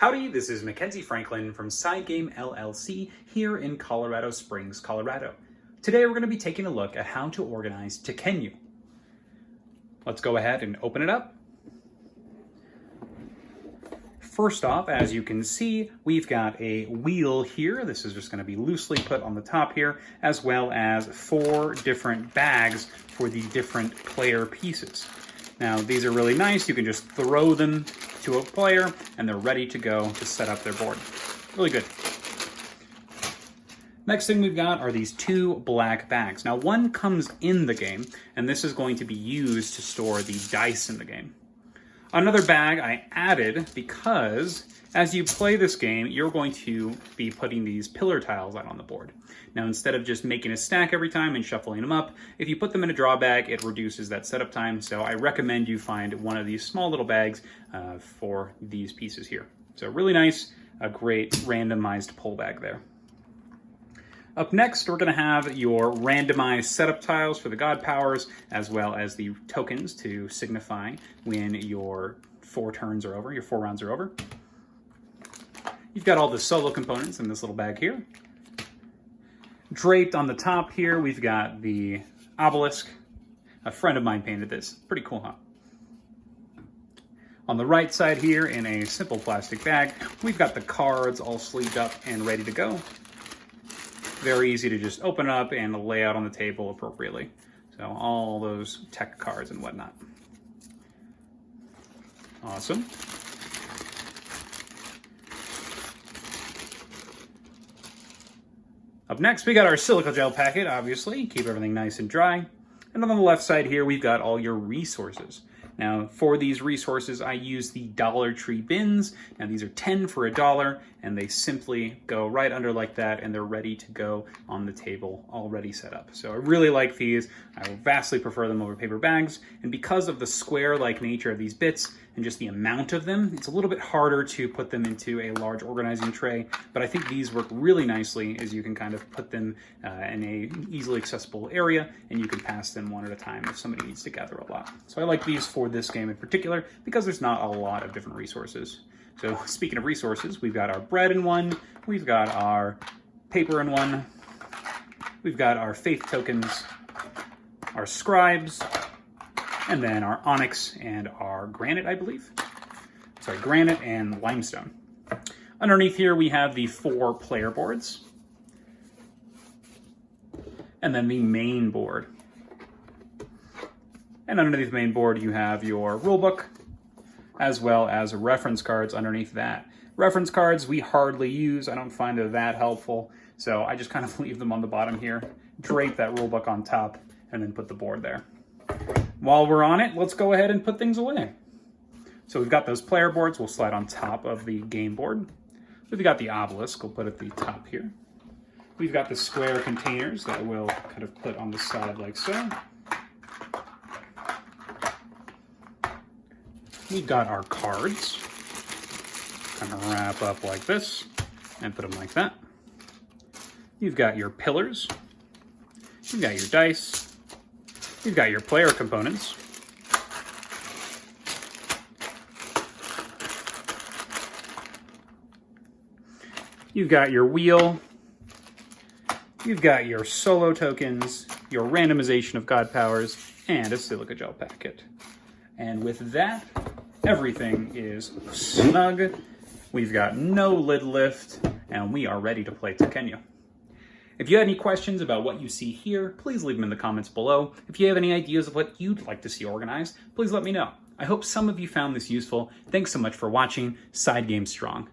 Howdy, this is Mackenzie Franklin from SideGameLLC here in Colorado Springs, Colorado. Today we're going to be taking a look at how to organize Tehkenu. Let's go ahead and open it up. First off, as you can see, we've got a wheel here. This is just going to be loosely put on the top here, as well as 4 different bags for the different player pieces. Now, these are really nice. You can just throw them to a player, and they're ready to go to set up their board. Really good. Next thing we've got are these 2 black bags. Now, one comes in the game, and this is going to be used to store the dice in the game. Another bag I added because as you play this game, you're going to be putting these pillar tiles out on the board. Now, instead of just making a stack every time and shuffling them up, if you put them in a draw bag, it reduces that setup time. So I recommend you find one of these small little bags for these pieces here. So really nice, a great randomized pull bag there. Up next, we're going to have your randomized setup tiles for the god powers, as well as the tokens to signify when your 4 turns are over, your 4 rounds are over. You've got all the solo components in this little bag here. Draped on the top here, we've got the Obelisk. A friend of mine painted this. Pretty cool, huh? On the right side here, in a simple plastic bag, we've got the cards all sleeved up and ready to go. Very easy to just open up and lay out on the table appropriately. So all those tech cards and whatnot. Awesome. Up next, we got our silica gel packet, obviously. Keep everything nice and dry. And on the left side here, we've got all your resources. Now, for these resources, I use the Dollar Tree bins. Now, these are 10 for $1, and they simply go right under like that, and they're ready to go on the table, already set up. So I really like these. I vastly prefer them over paper bags. And because of the square-like nature of these bits and just the amount of them, it's a little bit harder to put them into a large organizing tray. But I think these work really nicely, as you can kind of put them in a easily accessible area, and you can pass them one at a time if somebody needs to gather a lot. So I like these for this game in particular because there's not a lot of different resources. So speaking of resources, we've got our bread in one, we've got our paper in one, we've got our faith tokens, our scribes, and then our onyx and our granite, I believe. Sorry, granite and limestone. Underneath here, we have the 4 player boards, and then the main board. And underneath the main board, you have your rulebook, as well as reference cards underneath that. Reference cards we hardly use. I don't find they're that helpful, so I just kind of leave them on the bottom here, drape that rulebook on top, and then put the board there. While we're on it, let's go ahead and put things away. So we've got those player boards. We'll slide on top of the game board. We've got the obelisk. We'll put at the top here. We've got the square containers that we'll kind of put on the side like so. We've got our cards, kind of wrap up like this and put them like that. You've got your pillars, you've got your dice, you've got your player components, you've got your wheel, you've got your solo tokens, your randomization of god powers, and a silica gel packet. And with that, everything is snug. We've got no lid lift, and we are ready to play Tehkenu. If you have any questions about what you see here, please leave them in the comments below. If you have any ideas of what you'd like to see organized, please let me know. I hope some of you found this useful. Thanks so much for watching. Side Game Strong.